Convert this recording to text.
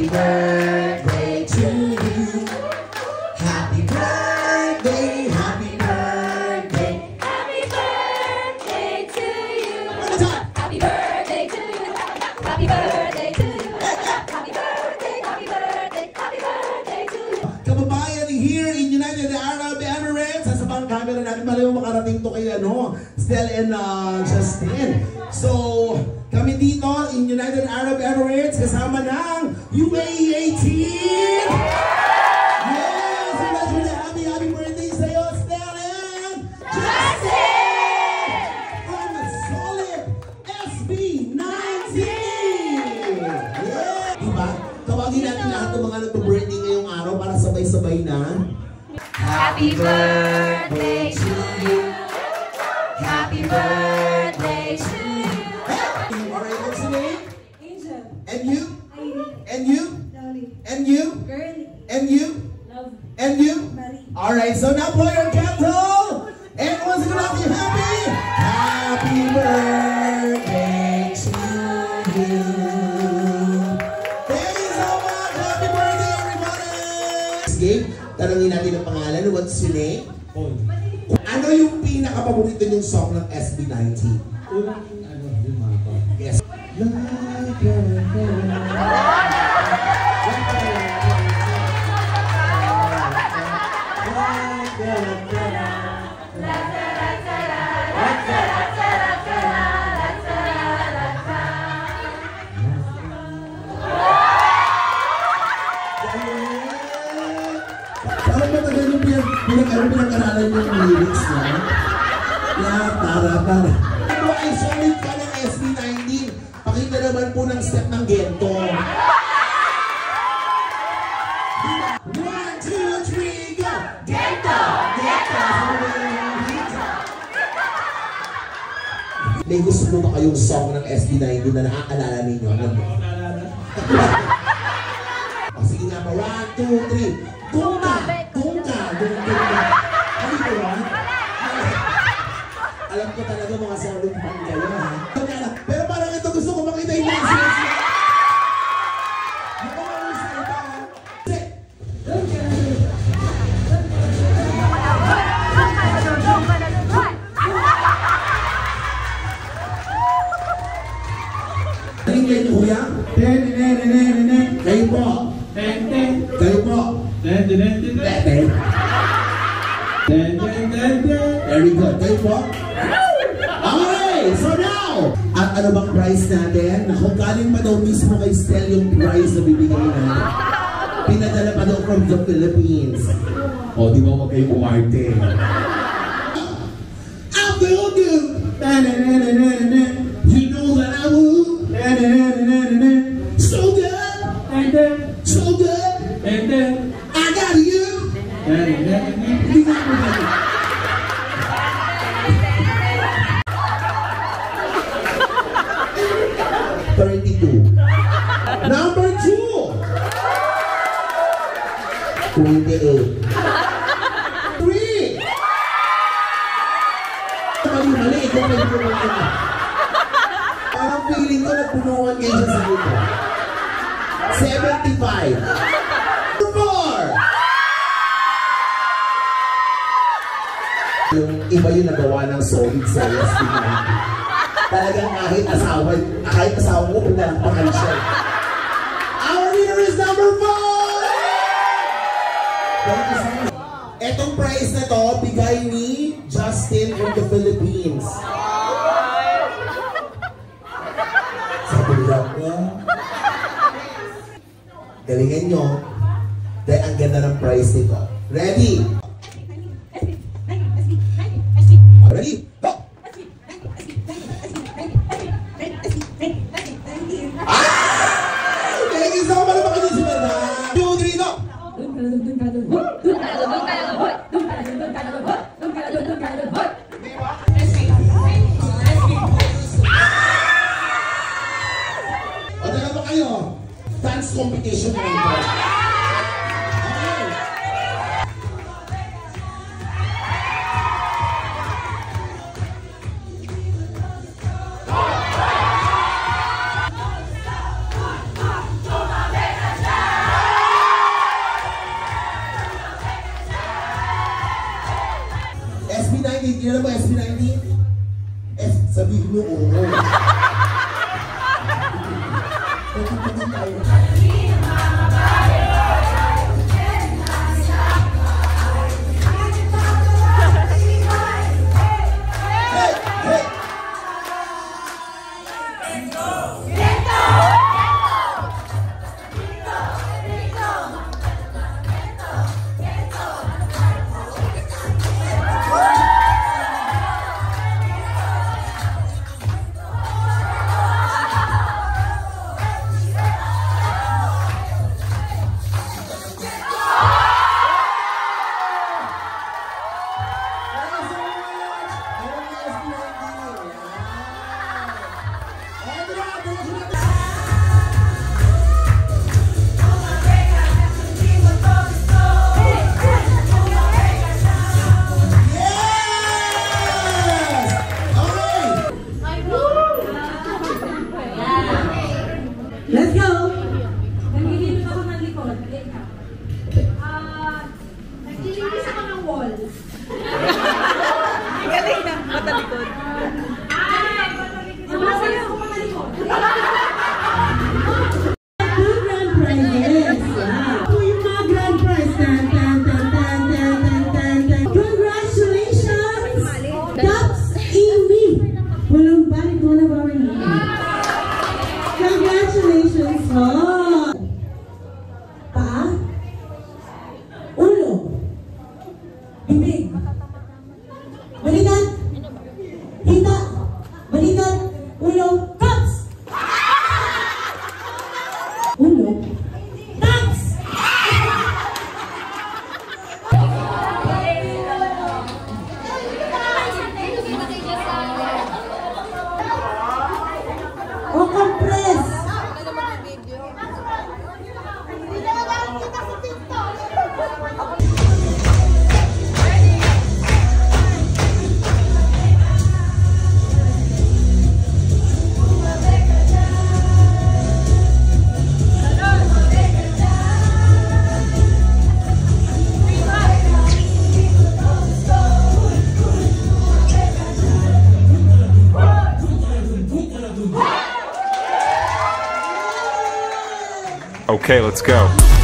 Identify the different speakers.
Speaker 1: Happy birthday to you. Happy birthday, happy birthday.
Speaker 2: Happy birthday to you.
Speaker 1: One more time.
Speaker 2: Happy birthday to you. Happy birthday to you. Happy birthday, happy birthday, happy birthday to you.
Speaker 1: Kababayan here in United Arab Emirates. Sa bang camera natin, malayo makarating to kay Stel and Justin. So, kami dito in United Arab Emirates kasama ng UAE team. Yes! Happy birthday sa'yo, Stel and
Speaker 2: Justin!
Speaker 1: From the solid SB19! Yeah! Diba? Tawagin natin lahat ng mga nagpa-birthday ngayong araw para sabay-sabay na.
Speaker 2: Happy birthday to you. Happy birthday to you.
Speaker 1: Alright, what's your name?
Speaker 3: Angel.
Speaker 1: And you?
Speaker 3: Heidi.
Speaker 1: And you?
Speaker 3: Dolly.
Speaker 1: And you?
Speaker 3: Girly.
Speaker 1: And you?
Speaker 3: Love.
Speaker 1: And you?
Speaker 3: Marie.
Speaker 1: Alright, so now blow your candle! And once again, are you happy? Happy birthday to you! Thank you so much! Happy birthday, everybody! Game, tanongin natin ang pangalan. What's your name?
Speaker 4: Paul.
Speaker 1: Ano yung pinaka-paborito niyong song ng SB19?
Speaker 4: Unang yung mga pa.
Speaker 1: Yes. Parang matagal yung pinag-aralan yung lyrics na. Tara. Ito ay solid ka ng SB19. Pakita naman po ng step ng gento. 1, 2, 3, go! Gento! May gusto mo ba kayong song ng SB19 na naaalala ninyo? Ano mo? O sige nga pa, 1, 2, 3. Gunga! Ano ito ba? Alam ko talaga mga solid pang kayo, ha? Pero parang ito gusto ko makita yung mga sila. Tingnan niyo, kuya? Kayo po? Kayo po? Very good. Kayo po? Okay, so now, at ano bang prize natin? Naku, galing pa daw mismo kay Stel yung prize na bibigay natin. Pinadala pa daw from the Philippines. O, di ba huwag kayong umarte? After all you, you know that I will. So good, so good, I got you. Hindi nga mo ba? Number 2. 28. 3. Mali. Ikaw may punuan. Parang feeling ko nagpunuan kayo sa dito. 75. 4. Yung iba yung nagawa ng solid sa SB19. Talagang kahit asawa mo, pinalakpakan siya. Our winner is number 5! Etong prize na to, bigay ni Justin from the Philippines. Sabi lang ko, galingan nyo, dahil ang ganda ng prize nito. Ready? Ready? Go! Dance competition na ito. kilala mo SB19? Sabihin mo, oo. Pagkikitin tayo.
Speaker 3: Let's go! Nagigilid ako ng likod. Naglilinis ako ng wall.
Speaker 5: Galing na, matalikod.
Speaker 3: Masaya ako matalikod.
Speaker 6: Two grand prizes. Wow. Ito yung mga grand prize. Tan, tan, tan, tan, tan, tan, tan, tan. Congratulations! That's Amy. Walang balik mo na ba rin? Congratulations po! Paa? Ulo? Bibig? Balikan? Hita? Balikan? Ulo? Cups! Ulo? Cups! O compress!
Speaker 7: Okay, let's go.